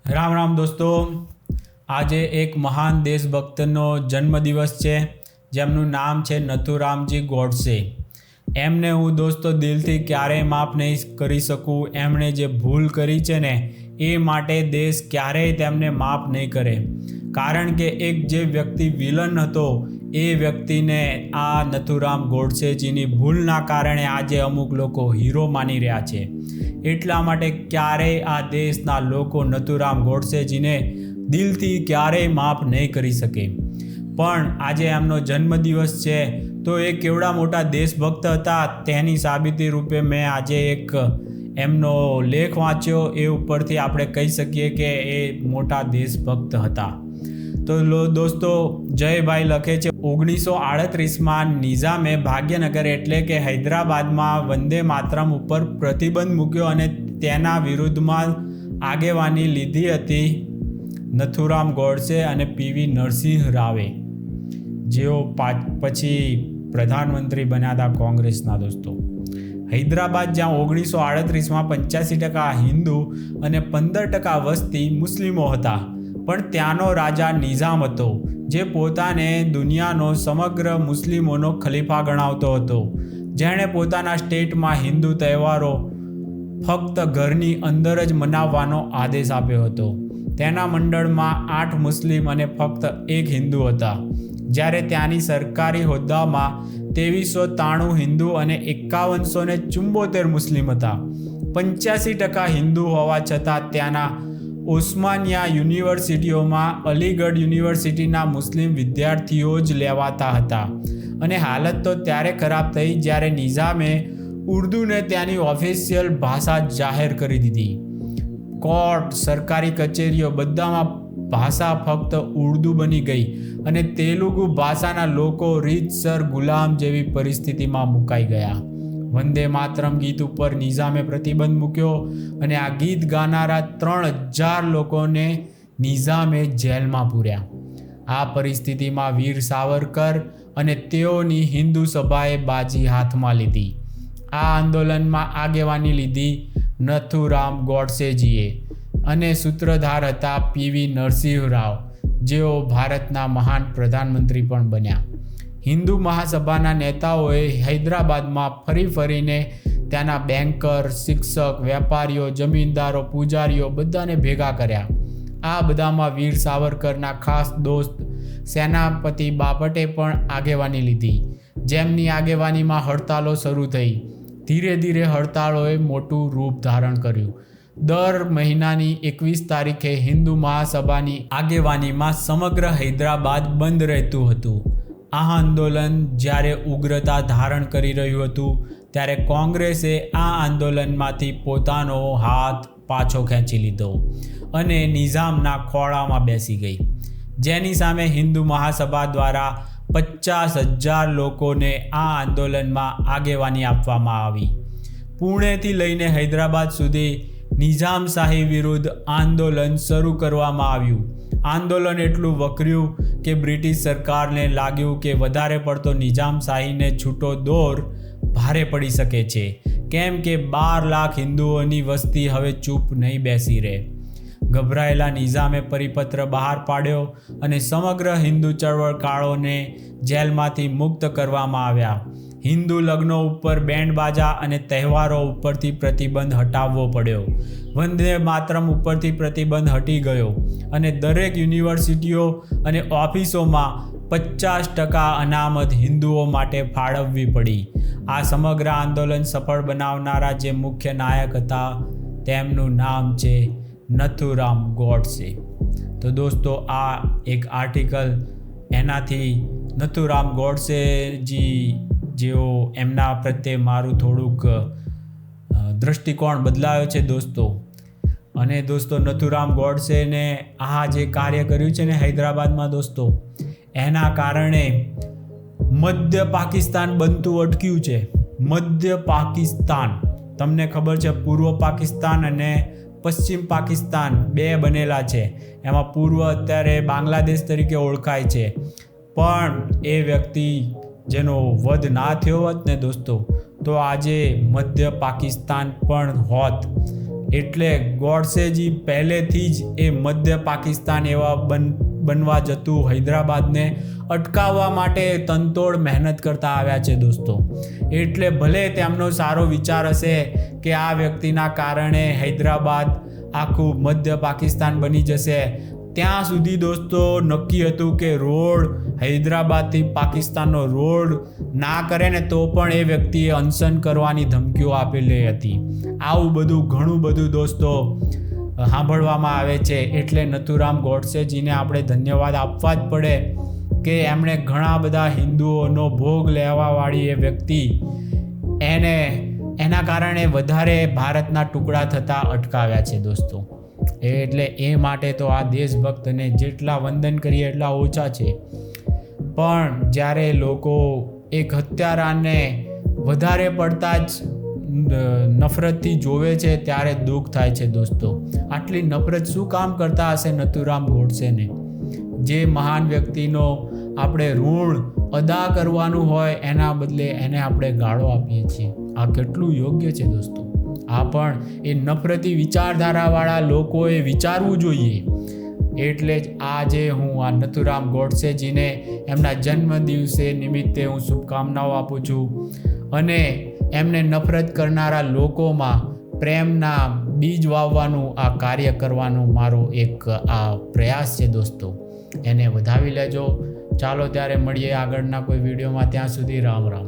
રામ રામ દોસ્તો, આજે એક મહાન દેશભક્તનો જન્મદિવસ છે જેમનું નામ છે નથુરામજી ગોડસે. એમને હું દોસ્તો દિલથી ક્યારેય માફ નહીં કરી શકું. એમણે જે ભૂલ કરી છે ને એ માટે દેશ ક્યારેય તેમને માફ નહીં કરે. કારણ કે એક જે વ્યક્તિ વિલન હતો એ વ્યક્તિને આ નથુરામ ગોડસેજીની ભૂલના કારણે આજે અમુક લોકો હીરો માની રહ્યા છે. એટલા માટે ક્યારેય આ દેશના લોકો નથુરામ ગોડસેજીને દિલથી ક્યારેય માફ નહીં કરી શકે. પણ આજે એમનો જન્મદિવસ છે તો એ કેવડા મોટા દેશભક્ત હતા તેની સાબિતી રૂપે મેં આજે એક એમનો લેખ વાંચ્યો. એ ઉપરથી આપણે કહી શકીએ કે એ મોટા દેશભક્ત હતા. તો દોસ્તો, જયભાઈ લખે છે 1938માં નિઝામે ભાગ્યનગર એટલે કે હૈદરાબાદમાં વંદે માતરમ ઉપર પ્રતિબંધ મૂક્યો અને તેના વિરુદ્ધમાં આગેવાની લીધી હતી નથુરામ ગોડસે અને પીવી નરસિંહ રાવે, જેઓ પછી પ્રધાનમંત્રી બન્યા હતા કોંગ્રેસના. દોસ્તો, હૈદરાબાદ જ્યાં 1938માં 85% હિન્દુ અને 15% વસ્તી મુસ્લિમો હતા, પણ ત્યાંનો રાજા નિઝામ હતો જે પોતાને દુનિયાનો સમગ્ર મુસ્લિમોનો ખલીફા ગણાવતો હતો, જેણે પોતાના સ્ટેટમાં હિન્દુ તહેવારો ફક્ત ઘરની અંદર જ મનાવવાનો આદેશ આપ્યો હતો. તેના મંડળમાં 8 મુસ્લિમ અને ફક્ત 1 હિન્દુ હતા, જ્યારે ત્યાંની સરકારી હોદ્દામાં 2393 હિન્દુ અને 5174 મુસ્લિમ હતા. 85% હિન્દુ હોવા છતાં ત્યાંના ઓસ્માનિયા યુનિવર્સિટીઓમાં અલીગઢ યુનિવર્સિટીના મુસ્લિમ વિદ્યાર્થીઓ જ લેવાતા હતા. અને હાલત તો ત્યારે ખરાબ થઈ જ્યારે નિઝામે ઉર્દૂને ત્યાંની ઓફિશિયલ ભાષા જાહેર કરી દીધી. કોર્ટ, સરકારી કચેરીઓ બધામાં ભાષા ફક્ત ઉર્દૂ બની ગઈ અને તેલુગુ ભાષાના લોકો રીતસર ગુલામ જેવી પરિસ્થિતિમાં મુકાઈ ગયા. વંદે માતરમ ગીત ઉપર નિઝામે પ્રતિબંધ મૂક્યો અને આ ગીત ગાનારા 3000 લોકોને નિઝામે જેલમાં પૂર્યા. આ પરિસ્થિતિમાં વીર સાવરકર અને તેઓની હિન્દુ સભાએ બાજી હાથમાં લીધી. આ આંદોલનમાં આગેવાની લીધી નથુરામ ગોડસેજીએ અને સૂત્રધાર હતા પીવી નરસિંહ રાવ, જેઓ ભારતના મહાન પ્રધાનમંત્રી પણ બન્યા. હિન્દુ મહાસભાના નેતાઓએ હૈદરાબાદમાં ફરીને ત્યાંના બેન્કર, શિક્ષક, વેપારીઓ, જમીનદારો, પૂજારીઓ બધાને ભેગા કર્યા. આ બધામાં વીર સાવરકરના ખાસ દોસ્ત સેનાપતિ બાપટે પણ આગેવાની લીધી, જેમની આગેવાનીમાં હડતાલો શરૂ થઈ. ધીરે ધીરે હડતાળોએ મોટું રૂપ ધારણ કર્યું. દર મહિનાની 21 તારીખે હિન્દુ મહાસભાની આગેવાનીમાં સમગ્ર હૈદરાબાદ બંધ રહેતું હતું. આ આંદોલન જ્યારે ઉગ્રતા ધારણ કરી રહ્યું હતું ત્યારે કોંગ્રેસે આ આંદોલનમાંથી પોતાનો હાથ પાછો ખેંચી લીધો અને નિઝામના ખોળામાં બેસી ગઈ, જેની સામે હિન્દુ મહાસભા દ્વારા 50,000 લોકોને આ આંદોલનમાં આગેવાની આપવામાં આવી. પુણેથી લઈને હૈદરાબાદ સુધી નિઝામશાહી વિરુદ્ધ આંદોલન શરૂ કરવામાં આવ્યું. આંદોલન એટલું વકર્યું કે બ્રિટિશ સરકારને લાગ્યું કે વધારે પડતો નિઝામશાહીને છૂટો દોર ભારે પડી શકે છે, કેમ કે 12 લાખ હિન્દુઓની વસ્તી હવે ચૂપ નહીં બેસી રહે. ગભરાયેલા નિઝામે પરિપત્ર બહાર પાડ્યો અને સમગ્ર હિન્દુ ચળવળકારોને જેલમાંથી મુક્ત કરવામાં આવ્યા. હિન્દુ લગ્નો ઉપર બેન્ડ બાજા અને તહેવારો ઉપરથી પ્રતિબંધ હટાવવો પડ્યો. વંદે માતરમ ઉપરથી પ્રતિબંધ હટી ગયો અને દરેક યુનિવર્સિટીઓ અને ઓફિસોમાં 50% અનામત હિન્દુઓ માટે ફાળવવી પડી. આ સમગ્ર આંદોલન સફળ બનાવનારા જે મુખ્ય નાયક હતા તેમનું નામ છે નથુરામ ગોડસે. તો દોસ્તો, આ એક આર્ટિકલ એનાથી નથુરામ ગોડસેજી જેઓ એમના પ્રત્યે મારું થોડુંક દૃષ્ટિકોણ બદલાયો છે દોસ્તો. અને દોસ્તો, નથુરામ ગોડસેને આ જે કાર્ય કર્યું છે ને હૈદરાબાદમાં દોસ્તો, એના કારણે મધ્ય પાકિસ્તાન બનતું અટક્યું છે. મધ્ય પાકિસ્તાન, તમને ખબર છે પૂર્વ પાકિસ્તાન અને પશ્ચિમ પાકિસ્તાન 2 બનેલા છે. એમાં પૂર્વ અત્યારે બાંગ્લાદેશ તરીકે ઓળખાય છે. પણ એ વ્યક્તિ જેનો વધ ના થયો હોત ને દોસ્તો, તો આજે મધ્ય પાકિસ્તાન પણ હોત. એટલે ગોડસેજી પહેલેથી જ એ મધ્ય પાકિસ્તાન એવા બનવા જતું હૈદરાબાદને અટકાવવા માટે તનતોડ મહેનત કરતા આવ્યા છે દોસ્તો. એટલે ભલે તેમનો સારો વિચાર હશે કે આ વ્યક્તિના કારણે હૈદરાબાદ આખું મધ્ય પાકિસ્તાન બની જશે, ત્યાં સુધી દોસ્તો નક્કી હતું કે રોડ હૈદરાબાદથી પાકિસ્તાનનો રોડ ના કરે ને તો પણ એ વ્યક્તિએ અનશન કરવાની ધમકીઓ આપેલી હતી. આવું બધું ઘણું બધું દોસ્તો સાંભળવામાં આવે છે. એટલે નથુરામ ગોડસેજીને આપણે ધન્યવાદ આપવા જ પડે કે એમણે ઘણા બધા હિન્દુઓનો ભોગ લેવાવાળી એ વ્યક્તિ એના કારણે વધારે ભારતના ટુકડા થતાં અટકાવ્યા છે દોસ્તો. એટલે એ માટે તો આ દેશભક્તને જેટલા વંદન કરીએ એટલા ઓછા છે. પણ જ્યારે લોકો એક હત્યારાને વધારે પડતા જ નફરતથી જોવે છે ત્યારે દુઃખ થાય છે દોસ્તો. આટલી નફરત શું કામ કરતા હશે નથુરામ ગોડસેને? જે મહાન વ્યક્તિનો આપણે ઋણ અદા કરવાનું હોય એના બદલે એને આપણે ગાળો આપીએ છીએ. આ કેટલું યોગ્ય છે દોસ્તો? આ પણ એ નફરતી વિચારધારાવાળા લોકોએ વિચારવું જોઈએ. એટલે જ આજે હું આ નથુરામ ગોડસેજીને એમના જન્મદિવસે નિમિત્તે હું શુભકામનાઓ આપું છું અને એમને નફરત કરનારા લોકોમાં પ્રેમના બીજ વાવવાનું આ કાર્ય કરવાનું મારો એક આ પ્રયાસ છે દોસ્તો. એને વધાવી લેજો. ચાલો ત્યારે મળીએ આગળના કોઈ વિડીયોમાં. ત્યાં સુધી રામ રામ.